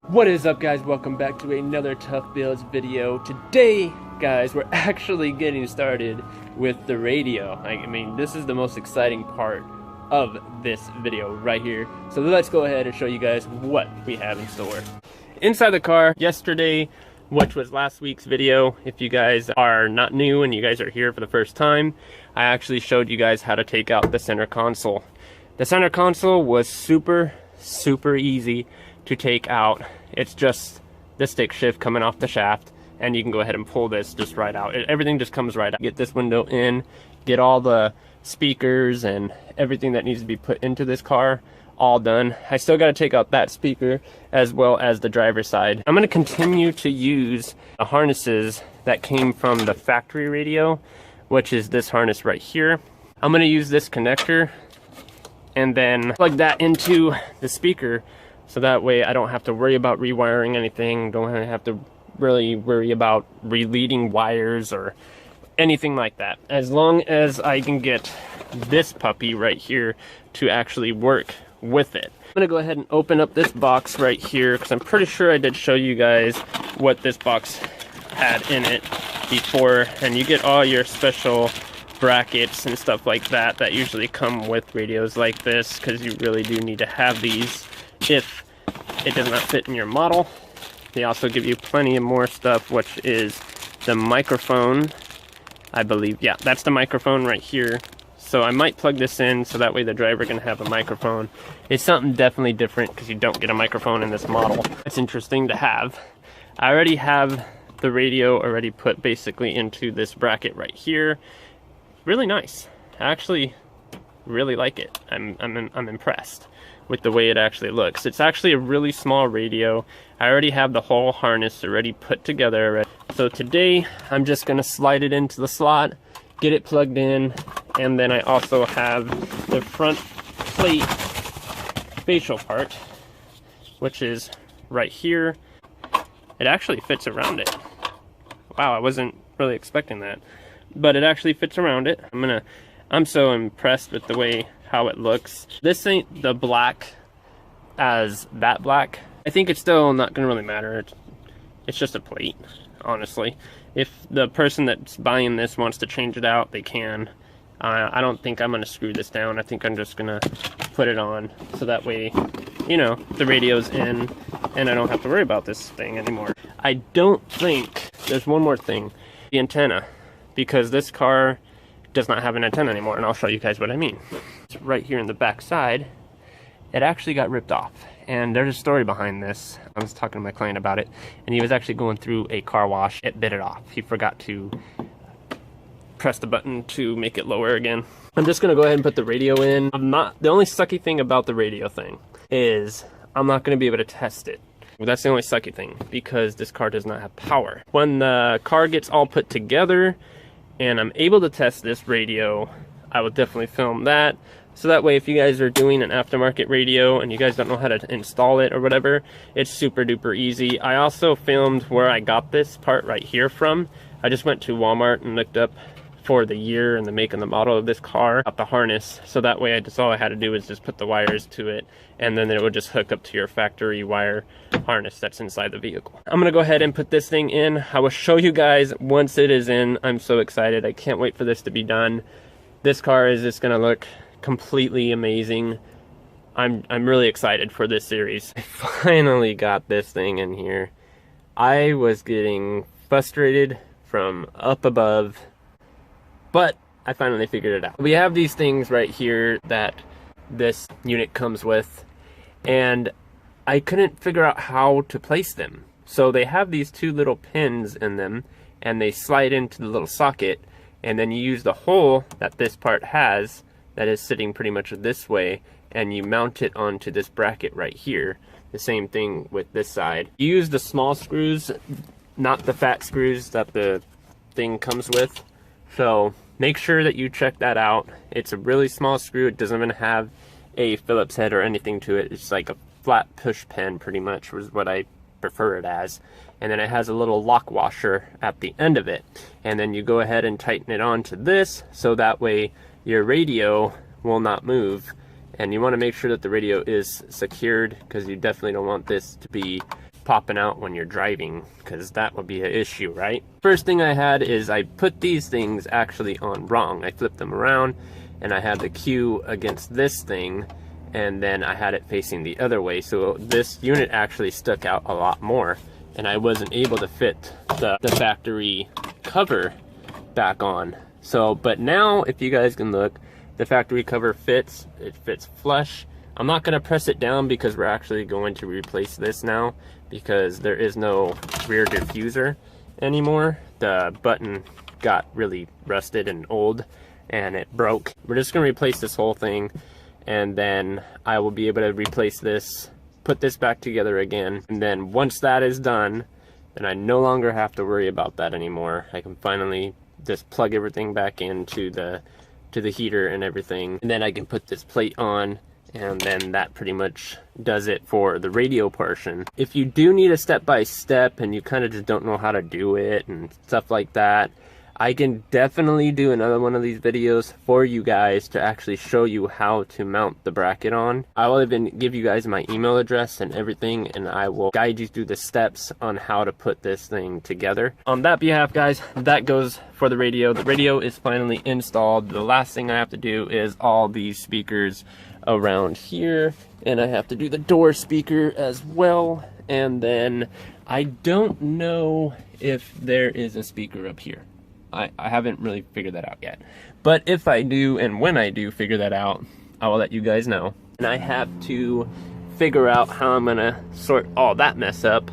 What is up, guys? Welcome back to another Tough Builds video. Today, guys, we're actually getting started with the radio. I mean, this is the most exciting part of this video right here. So let's go ahead and show you guys what we have in store. Inside the car, yesterday, which was last week's video, if you guys are not new and you guys are here for the first time, I actually showed you guys how to take out the center console. The center console was super easy to take out. It's just the stick shift coming off the shaft, and you can go ahead and pull this just right out. Everything just comes right out. Get this window in, get all the speakers and everything that needs to be put into this car all done. I still got to take out that speaker as well as the driver's side. I'm going to continue to use the harnesses that came from the factory radio, which is this harness right here. I'm going to use this connector and then plug that into the speaker, so that way I don't have to worry about rewiring anything, don't have to really worry about releading wires or anything like that. As long as I can get this puppy right here to actually work with it. I'm gonna go ahead and open up this box right here, because I'm pretty sure I did show you guys what this box had in it before, and you get all your special brackets and stuff like that that usually come with radios like this, because you really do need to have these if it does not fit in your model. They also give you plenty of more stuff, which is the microphone, I believe. Yeah, that's the microphone right here. So I might plug this in so that way the driver can have a microphone. It's something definitely different because you don't get a microphone in this model. It's interesting to have. I already have the radio already put basically into this bracket right here. Really nice. I actually really like it. I'm impressed with the way it actually looks. It's actually a really small radio. I already have the whole harness already put together. So today I'm just gonna slide it into the slot, get it plugged in, and then I also have the front plate facial part, which is right here. It actually fits around it. Wow, I wasn't really expecting that, but it actually fits around it. I'm so impressed with the way how it looks. This ain't the black as that black. I think it's still not gonna really matter. It's just a plate, honestly. If the person that's buying this wants to change it out, they can. I don't think I'm gonna screw this down. I think I'm just gonna put it on, so that way, you know, the radio's in and I don't have to worry about this thing anymore. I don't think, there's one more thing, the antenna, because this car does not have an antenna anymore, and I'll show you guys what I mean. It's right here in the back side, it actually got ripped off, and there's a story behind this. I was talking to my client about it, and he was actually going through a car wash. It bit it off. He forgot to press the button to make it lower again. I'm just gonna go ahead and put the radio in. The only sucky thing about the radio thing is I'm not gonna be able to test it. That's the only sucky thing, because this car does not have power. When the car gets all put together and I'm able to test this radio, I will definitely film that. So that way, if you guys are doing an aftermarket radio and you guys don't know how to install it or whatever, it's super duper easy. I also filmed where I got this part right here from. I just went to Walmart and looked up for the year and the make and the model of this car, got the harness, so that way all I had to do was just put the wires to it, and then it would just hook up to your factory wire harness that's inside the vehicle. I'm gonna go ahead and put this thing in. I will show you guys once it is in. I'm so excited. I can't wait for this to be done. This car is just gonna look completely amazing. I'm really excited for this series. I finally got this thing in here. I was getting frustrated from up above, but I finally figured it out. We have these things right here that this unit comes with, and I couldn't figure out how to place them. So they have these two little pins in them, and they slide into the little socket, and then you use the hole that this part has that is sitting pretty much this way, and you mount it onto this bracket right here. The same thing with this side. You use the small screws, not the fat screws that the thing comes with. So make sure that you check that out. It's a really small screw. It doesn't even have a Phillips head or anything to it. It's like a flat push pin, pretty much, was what I prefer it as. And then it has a little lock washer at the end of it. And then you go ahead and tighten it onto this, so that way your radio will not move. And you want to make sure that the radio is secured, because you definitely don't want this to be popping out when you're driving, because that would be an issue, right? First thing I had is I put these things actually on wrong. I flipped them around and I had the Q against this thing, and then I had it facing the other way, so this unit actually stuck out a lot more, and I wasn't able to fit the factory cover back on. So, but now if you guys can look, the factory cover fits, it fits flush. I'm not going to press it down because we're actually going to replace this now, because there is no rear diffuser anymore. The button got really rusted and old and it broke. We're just going to replace this whole thing, and then I will be able to replace this, put this back together again, and then once that is done, then I no longer have to worry about that anymore. I can finally just plug everything back into the heater and everything, and then I can put this plate on, and then that pretty much does it for the radio portion. If you do need a step-by-step and you kind of just don't know how to do it and stuff like that, I can definitely do another one of these videos for you guys to actually show you how to mount the bracket on. I will even give you guys my email address and everything, and I will guide you through the steps on how to put this thing together. On that behalf, guys, that goes for the radio. The radio is finally installed. The last thing I have to do is all these speakers around here, and I have to do the door speaker as well, and then I don't know if there is a speaker up here. I haven't really figured that out yet, but if I do, and when I do figure that out, I will let you guys know. And I have to figure out how I'm gonna sort all that mess up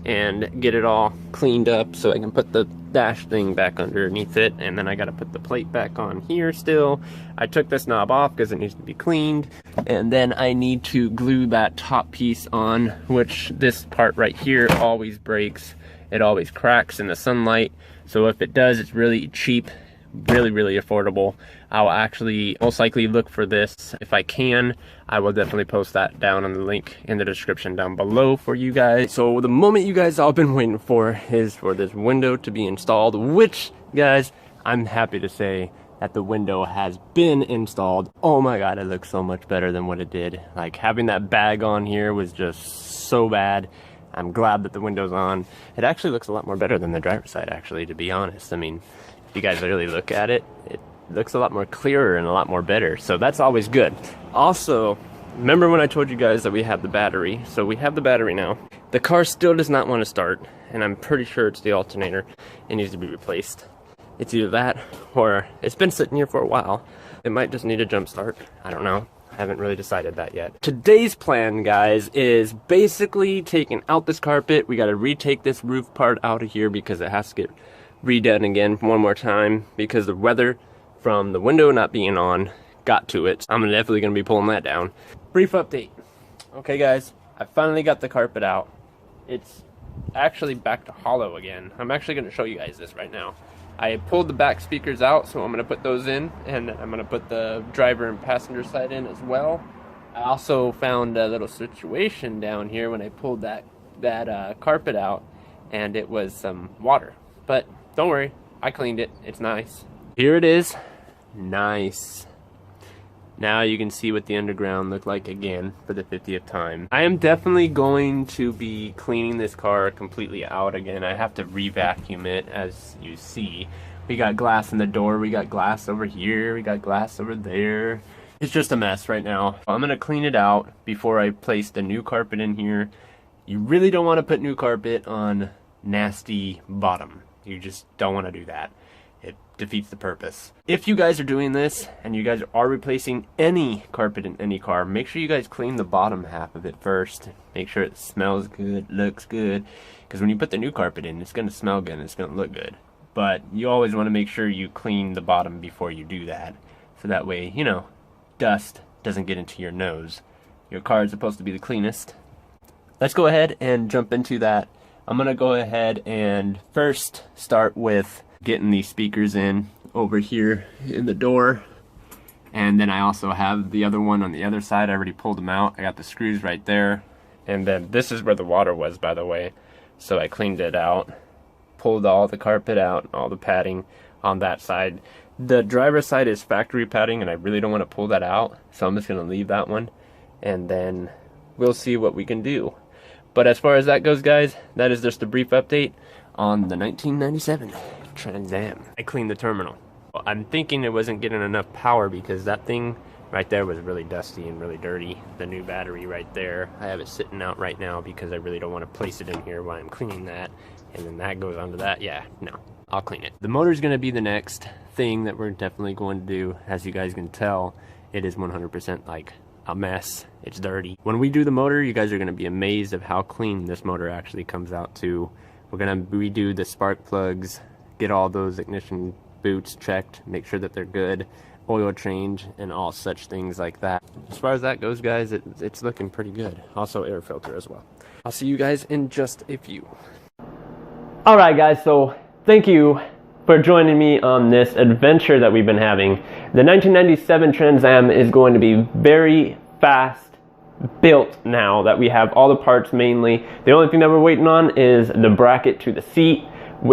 and get it all cleaned up so I can put the dash thing back underneath it, and then I gotta put the plate back on here still. I took this knob off because it needs to be cleaned, and then I need to glue that top piece on, which this part right here always breaks. It always cracks in the sunlight, so if it does, it's really cheap, really affordable. I'll actually most likely look for this. If I can, I will definitely post that down on the link in the description down below for you guys. So the moment you guys all been waiting for is for this window to be installed, which, guys, I'm happy to say that the window has been installed. Oh my god, it looks so much better than what it did. Like, having that bag on here was just so bad. I'm glad that the window's on. It actually looks a lot more better than the driver's side, actually, to be honest. I mean, if you guys really look at it, it looks a lot more clearer and a lot more better, so that's always good. Also, remember when I told you guys that we have the battery? So we have the battery now. The car still does not want to start, and I'm pretty sure it's the alternator. It needs to be replaced. It's either that, or it's been sitting here for a while. It might just need a jump start. I don't know. I haven't really decided that yet. Today's plan, guys, is basically taking out this carpet. We gotta retake this roof part out of here because it has to get redone again one more time because the weather from the window not being on got to it. I'm definitely gonna be pulling that down. Brief update. Okay, guys, I finally got the carpet out. It's actually back to hollow again. I'm actually gonna show you guys this right now. I pulled the back speakers out, so I'm going to put those in, and I'm going to put the driver and passenger side in as well. I also found a little situation down here when I pulled that carpet out, and it was some water. But don't worry, I cleaned it. It's nice. Here it is. Nice. Now you can see what the underground looked like again for the 50th time. I am definitely going to be cleaning this car completely out again. I have to re-vacuum it, as you see. We got glass in the door, we got glass over here, we got glass over there. It's just a mess right now. I'm gonna clean it out before I place the new carpet in here. You really don't want to put new carpet on nasty bottom. You just don't want to do that. It defeats the purpose. If you guys are doing this and you guys are replacing any carpet in any car, make sure you guys clean the bottom half of it first. Make sure it smells good, looks good, because when you put the new carpet in, it's going to smell good and it's going to look good. But you always want to make sure you clean the bottom before you do that, so that way, you know, dust doesn't get into your nose. Your car is supposed to be the cleanest. Let's go ahead and jump into that. I'm going to go ahead and first start with getting these speakers in over here in the door, and then I also have the other one on the other side. I already pulled them out. I got the screws right there, and then this is where the water was, by the way, so I cleaned it out, pulled all the carpet out, all the padding on that side. The driver's side is factory padding, and I really don't want to pull that out, so I'm just going to leave that one, and then we'll see what we can do. But as far as that goes, guys, that is just a brief update on the 1997 Trans Am. I cleaned the terminal. I'm thinking it wasn't getting enough power because that thing right there was really dusty and really dirty. The new battery right there, I have it sitting out right now because I really don't want to place it in here while I'm cleaning that. And then that goes onto that. Yeah, no, I'll clean it. The motor's going to be the next thing that we're definitely going to do. As you guys can tell, it is 100% like a mess. It's dirty. When we do the motor, you guys are going to be amazed of how clean this motor actually comes out too. We're going to redo the spark plugs, get all those ignition boots checked, make sure that they're good, oil change, and all such things like that. As far as that goes, guys, it's looking pretty good. Also air filter as well. I'll see you guys in just a few. Alright guys, so thank you for joining me on this adventure that we've been having. The 1997 Trans Am is going to be very fast built now that we have all the parts mainly. The only thing that we're waiting on is the bracket to the seat.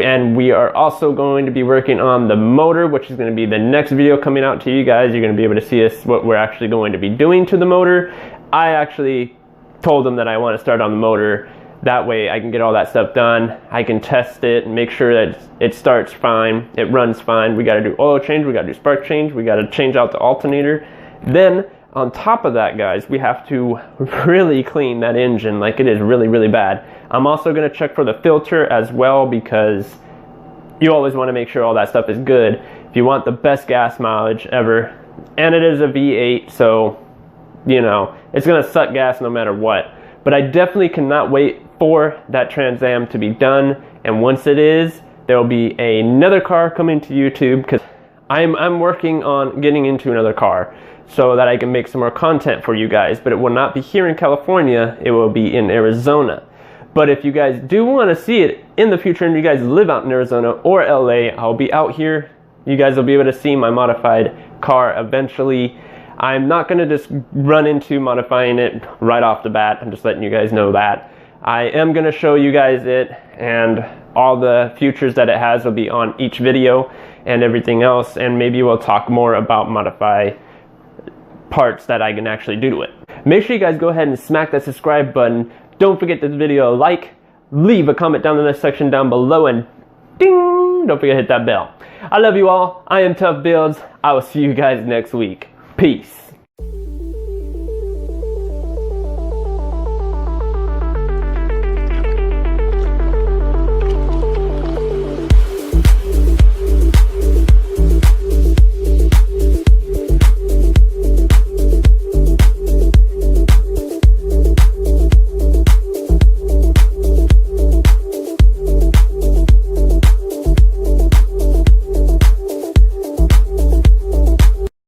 And we are also going to be working on the motor, which is going to be the next video coming out to you guys. You're going to be able to see us what we're actually going to be doing to the motor. I actually told them that I want to start on the motor. That way I can get all that stuff done. I can test it and make sure that it starts fine, it runs fine. We got to do oil change, we got to do spark change, we got to change out the alternator. Then on top of that, guys, we have to really clean that engine. Like, it is really, really bad. I'm also going to check for the filter as well because you always want to make sure all that stuff is good if you want the best gas mileage ever. And it is a V8, so, you know, it's going to suck gas no matter what. But I definitely cannot wait for that Trans Am to be done. And once it is, there will be another car coming to YouTube because I'm working on getting into another car so that I can make some more content for you guys. But it will not be here in California, it will be in Arizona. But if you guys do want to see it in the future and you guys live out in Arizona or LA, I'll be out here. You guys will be able to see my modified car eventually. I'm not going to just run into modifying it right off the bat. I'm just letting you guys know that. I am going to show you guys it, and all the features that it has will be on each video and everything else, and maybe we'll talk more about modify parts that I can actually do to it. Make sure you guys go ahead and smack that subscribe button. Don't forget this video a like, leave a comment down in the section down below, and ding, don't forget to hit that bell. I love you all. I am tufbuilds. I will see you guys next week. Peace.